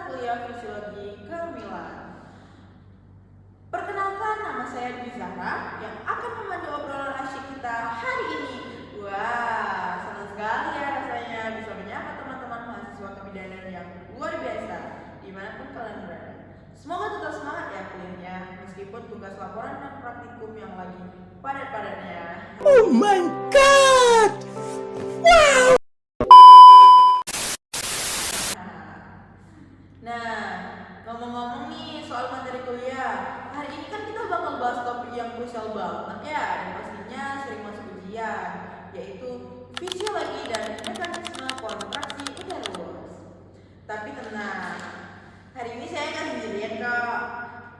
kuliah Fisiologi Kehamilan. Perkenalkan, nama saya Dwi Zahra yang akan memandu obrolan asyik kita hari ini. Wah, senang sekali ya rasanya bisa menyapa teman-teman mahasiswa kebidanan yang luar biasa dimanapun kalian berada. Semoga tetap semangat ya kuliahnya, meskipun tugas laporan dan praktikum yang lagi padat-padatnya. Oh my god! Wow! Nah, ngomong-ngomong nih soal materi kuliah, hari ini kan kita bakal bahas topik yang krusial banget ya, dan pastinya sering masuk ujian, yaitu fisiologi dan mekanisme kontraksi uterus. Tapi tenang, hari ini saya nggak sendirian kok.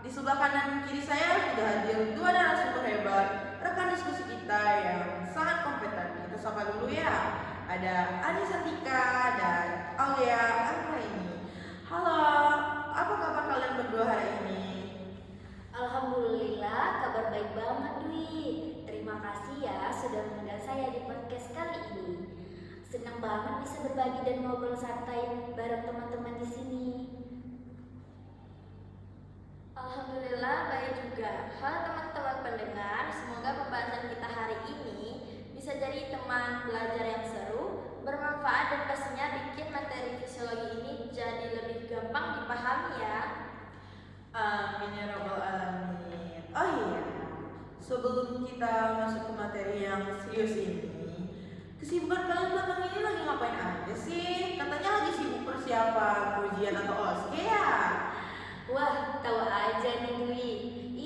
Di sebelah kanan kiri saya sudah hadir dua narasumber hebat, rekan diskusi kita yang sangat kompeten. Kita sapa dulu ya. Ada Ani Santika dan Aulia Anggraini. Halo, apa kabar kalian berdua hari ini? Alhamdulillah, kabar baik banget Dwi. Terima kasih ya sudah mengundang saya di podcast kali ini. Senang banget bisa berbagi dan ngobrol santai bareng teman-teman di sini. Alhamdulillah baik juga. Halo teman-teman pendengar, semoga pembahasan kita hari ini bisa jadi teman belajar yang seru, bermanfaat dan pastinya bikin materi fisiologi ini jadi lebih gampang dipahami ya. Amin ya rabbal alamin. Oh iya, sebelum kita masuk ke materi yang serius ini, kesibukan kalian belakang ini lagi ngapain aja sih? Katanya lagi sibuk persiapan ujian atau oske ya? Wah, tahu aja nih Dwi.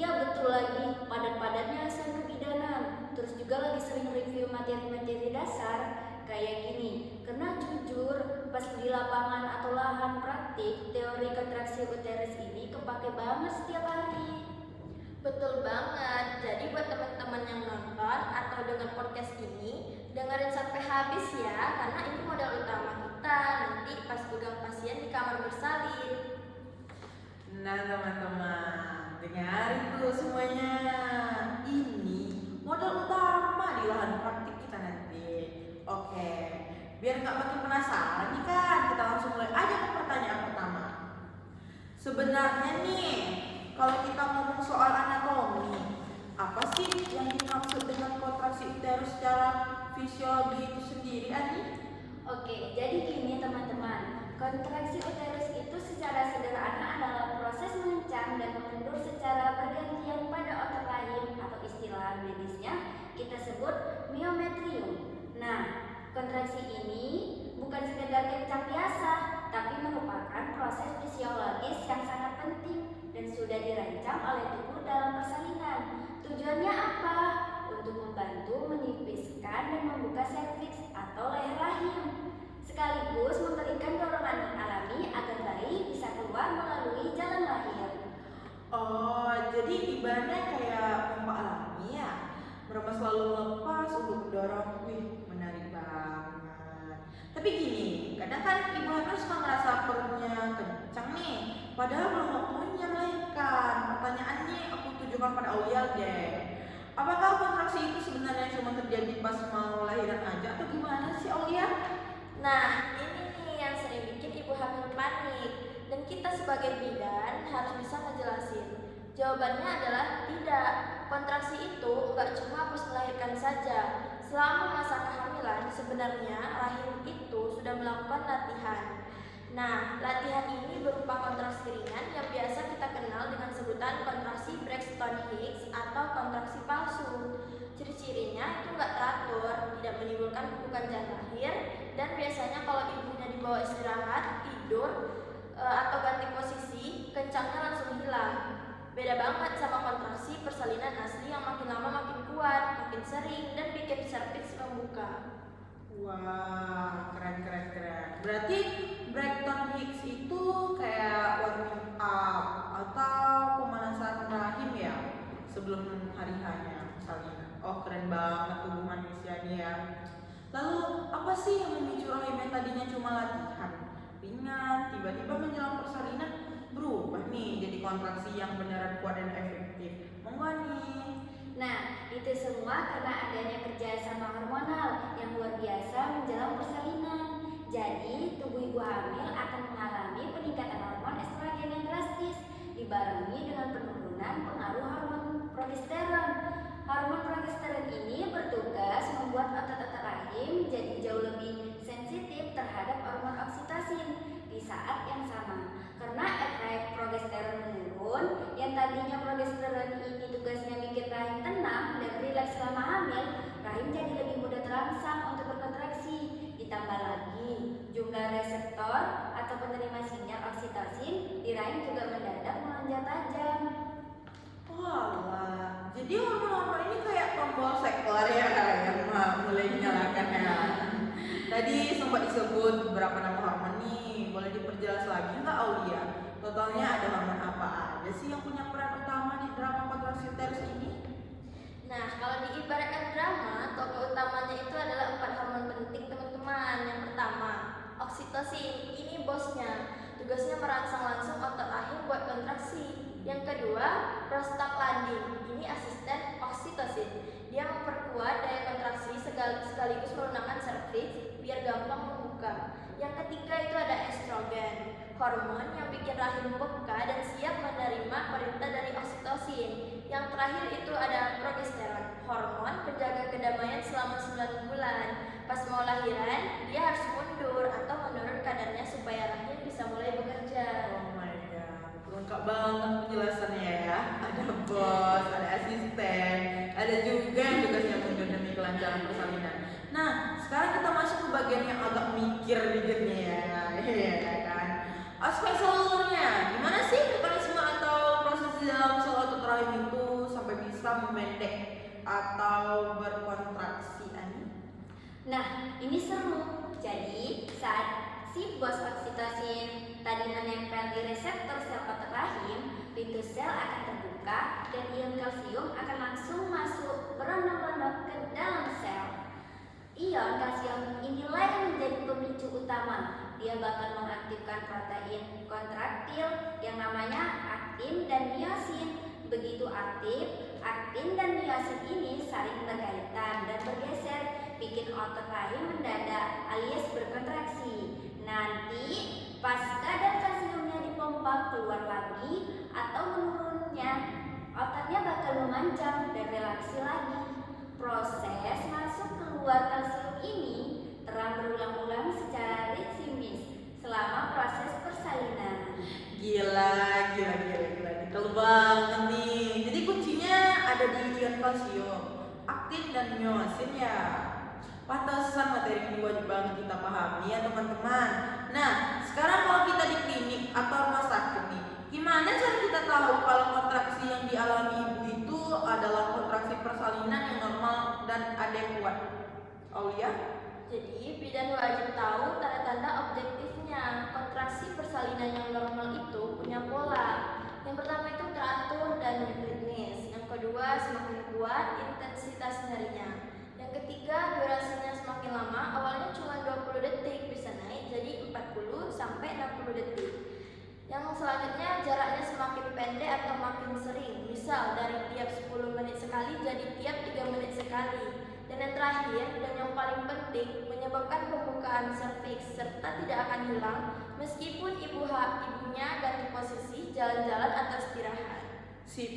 Iya betul lagi, padat-padatnya asal kebidanan. Terus juga lagi sering review materi-materi dasar. Kayak gini, karena jujur pas di lapangan atau lahan praktik, teori kontraksi uterus ini kepake banget setiap hari. Betul banget. Jadi buat teman-teman yang nonton atau dengar podcast ini, dengerin sampai habis ya, karena ini modal utama kita nanti pas pegang pasien di kamar bersalin. Nah teman-teman, dengarin dulu semuanya. Ini modal utama di lahan praktik kita nanti. Oke, biar nggak makin penasaran nih kan, kita langsung mulai aja ke pertanyaan pertama. Sebenarnya nih, kalau kita ngomong soal anatomi, apa sih yang dimaksud dengan kontraksi uterus secara fisiologi itu sendiri, Adi? Oke, jadi gini teman-teman, kontraksi uterus itu secara sederhana adalah proses mengencang dan mengendur secara bergantian pada otot rahim atau istilah medisnya kita sebut miometrium. Nah, kontraksi ini bukan sekedar kencang biasa, tapi merupakan proses fisiologis yang sangat penting dan sudah dirancang oleh tubuh dalam persalinan. Tujuannya apa? Untuk membantu menipiskan dan membuka serviks atau leher rahim, sekaligus memberikan dorongan alami agar bayi bisa keluar melalui jalan lahir. Oh, jadi ibaratnya kayak pompa alami ya, mereka selalu melepas untuk mendorong. Wih, menarik banget. Tapi gini, kadang kan ibu hamil suka ngerasa perutnya kencang nih, padahal belum waktunya melahirkan. Pertanyaannya aku tujukan pada Aulia deh. Apakah kontraksi itu sebenarnya cuma terjadi pas mau lahiran aja atau gimana sih Aulia? Nah, ini nih yang sering bikin ibu hamil panik, dan kita sebagai bidan harus bisa ngejelasin. Jawabannya adalah tidak. Kontraksi itu nggak cuma pas melahirkan saja. Selama masa kehamilan, sebenarnya rahim itu sudah melakukan latihan. Nah, latihan ini berupa kontraksi ringan yang biasa kita kenal dengan sebutan kontraksi Braxton Hicks atau kontraksi palsu. Ciri-cirinya itu nggak teratur, tidak menimbulkan bukan jalan lahir, dan biasanya kalau ibunya dibawa istirahat, tidur, atau ganti posisi, kencangnya langsung hilang. Beda banget sama kontraksi persalinan asli yang makin lama makin kuat, makin sering, dan bikin serviks membuka. Wah, keren. Berarti Braxton Hicks itu kayak warming up atau pemanasan rahim ya sebelum hari hanya misalnya. Oh, keren banget tubuh manusia nih ya. Lalu apa sih yang memicu rahim yang tadinya cuma latihan ringan, tiba-tiba menjelang persalinan berubah nih jadi kontraksi yang beneran kuat dan efektif? Monggo nih. Nah, itu semua karena adanya kerjasama hormonal yang luar biasa menjelang persalinan. Jadi, tubuh ibu hamil akan mengalami peningkatan hormon drastis, dibarengi dengan penurunan pengaruh hormon progesteron. Hormon progesteron ini bertugas membuat otot-otot rahim jadi jauh lebih sensitif terhadap hormon oksitosin di saat yang sama. Karena efek progesteron menurun, yang tadinya progesteron ini tugasnya bikin rahim tenang dan rileks selama hamil, rahim jadi lebih mudah terangsang untuk berkontraksi. Ditambah lagi, jumlah reseptor atau penerima sinyal oksitosin di rahim juga mendadak melonjak tajam. Walah, jadi hormon-hormon ini kayak tombol seklar ya yang mulai dinyalakan ya. Tadi sempat disebut beberapa nama hormon nih, boleh diperjelas lagi nggak Aulia? Totalnya ada hormon apa aja sih yang punya peran utama di drama kontraksi uterus ini? Nah, kalau diibaratkan drama, tokoh utamanya itu adalah 4 hormon penting teman-teman. Yang pertama, oksitosin. Ini bosnya. Tugasnya merangsang langsung otot rahim buat kontraksi. Yang kedua, prostaglandin. Ini asisten oksitosin. Dia memperkuat daya kontraksi sekaligus melunakkan serviks biar gampang membuka. Yang ketiga itu ada estrogen, hormon yang bikin rahim peka dan siap menerima perintah dari oksitosin. Yang terakhir itu ada progesteron, hormon penjaga kedamaian selama 9 bulan. Pas mau lahiran, dia harus mundur atau menurun kadarnya supaya rahim bisa mulai bekerja. Oh my god, lengkap banget penjelasannya ya. Ada bos, ada asisten, ada juga yang tugasnya mundur demi kelancaran persalinan. Nah, sekarang kita masuk ke bagian yang agak mikir dikit nih ya kan. Aspek seluruhnya, gimana sih mekanisme atau proses di dalam sel otot rahim itu sampai bisa memendek atau berkontraksi Ani? Nah, ini seru. Jadi, saat si bos oksitosin tadi menempel di reseptor sel otot rahim, pintu sel akan terbuka dan ion kalsium akan langsung masuk berondong-ondong ke dalam sel. Ion kalsium inilah yang menjadi pemicu utama. Dia bakal mengaktifkan protein kontraktil yang namanya aktin dan miosin. Begitu aktif, aktin dan miosin ini saling berkaitan dan bergeser, bikin otot rahim mendadak alias berkontraksi. Nanti pas kadar kalsiumnya dipompa keluar lagi atau menurunnya, ototnya bakal memanjang dan relaksi lagi. Proses masuk keluar kalsium ini terang berulang-ulang secara ritmis selama proses persalinan. Gila, detail banget nih. Jadi kuncinya ada di ion kalsium, aktin dan miosin ya. Pantesan materi ini wajib banget kita pahami ya teman-teman. Nah, sekarang kalau kita di klinik atau rumah sakit nih, gimana cara kita tahu kalau kontraksi yang dialami ibu itu adalah kontraksi persalinan yang normal dan adekuat? Aulia? Jadi, bidan wajib tahu tanda-tanda objektifnya. Kontraksi persalinan yang normal itu punya pola. Yang pertama itu teratur dan ritmis. Yang kedua, semakin kuat intensitas nyerinya. Yang ketiga, durasinya semakin lama. Awalnya cuma 20 detik, bisa naik jadi 40 sampai 60 detik. Yang selanjutnya, jaraknya semakin pendek atau makin sering. Misal dari tiap 10 menit sekali jadi tiap 3 menit sekali. Dan yang terakhir dan yang paling penting, menyebabkan pembukaan serviks serta tidak akan hilang meskipun ibunya ganti posisi, jalan-jalan atau istirahat. Sip.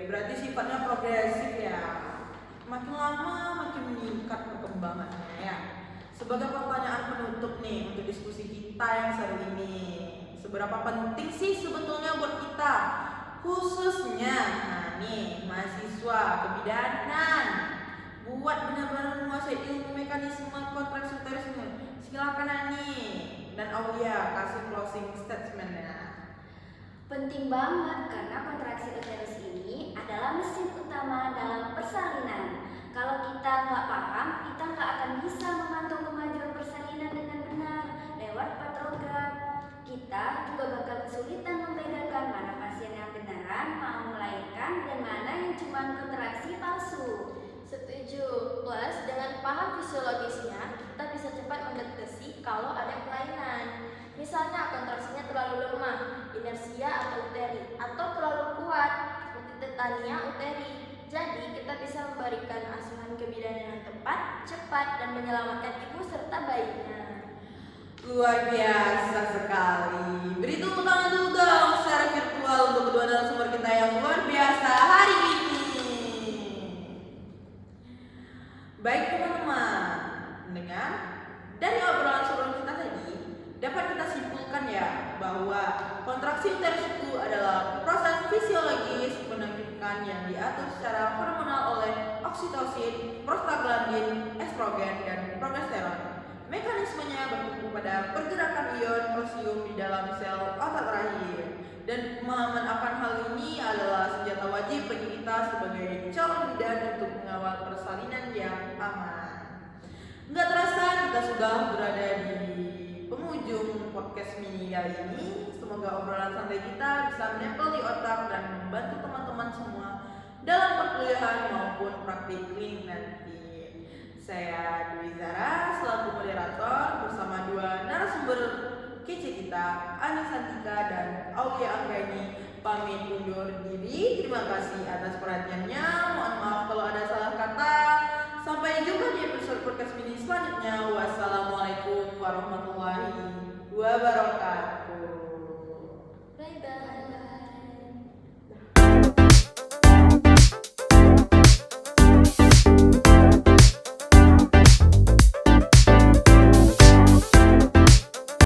Berarti sifatnya progresif ya. Makin lama makin meningkat perkembangannya ya. Sebagai pertanyaan penutup nih untuk diskusi kita yang seri ini, seberapa penting sih sebetulnya buat kita, khususnya mahasiswa kebidanan, buat benar-benar menguasai ilmu mekanisme kontraksi uterus ini? Silakan Ani dan Aulia kasih closing statement-nya. Penting banget karena kontraksi uterus ini adalah mesin utama dalam persalinan. Kalau kita nggak paham, kita nggak akan bisa memantau kemajuan persalinan dengan benar lewat patogram. Kita juga bakal kesulitan membedakan mana pasien yang beneran mau melahirkan dan mana yang cuma kontraksi palsu. Setuju. Plus, dengan paham fisiologisnya, kita bisa cepat mendeteksi kalau ada kelainan. Misalnya kontraksinya terlalu lemah, inersia atau uteri, atau terlalu kuat, seperti tetania uteri. Jadi, kita bisa memberikan asuhan kebidanan yang tepat, cepat, dan menyelamatkan ibu serta bayinya. Luar biasa sekali. Beri tepuk tangan dulu dong. yang luar biasa hari ini. Baik teman-teman, mendengar dari obrolan sebelum kita tadi, dapat kita simpulkan ya bahwa kontraksi uterus itu adalah proses fisiologis penumpukan yang diatur secara hormonal oleh oksitosin, prostaglandin, estrogen, dan progesteron. Mekanismenya bertumpu pada pergerakan ion kalsium di dalam sel otak rahim. Dan pemahaman akan hal ini adalah senjata wajib bagi kita sebagai calon bidan untuk mengawal persalinan yang aman. Nggak terasa kita sudah berada di penghujung podcast mini kali ini. Semoga obrolan santai kita bisa menempel di otak dan membantu teman-teman semua dalam perkuliahan maupun praktik klinik nanti. Saya Dwi Zara selaku moderator bersama dua narasumber kece kita, Ani Santika dan Aulia Anggraini pamit undur diri. Terima kasih atas perhatiannya. Mohon maaf kalau ada salah kata. Sampai jumpa di episode podcast mini selanjutnya. Wassalamualaikum warahmatullahi wabarakatuh.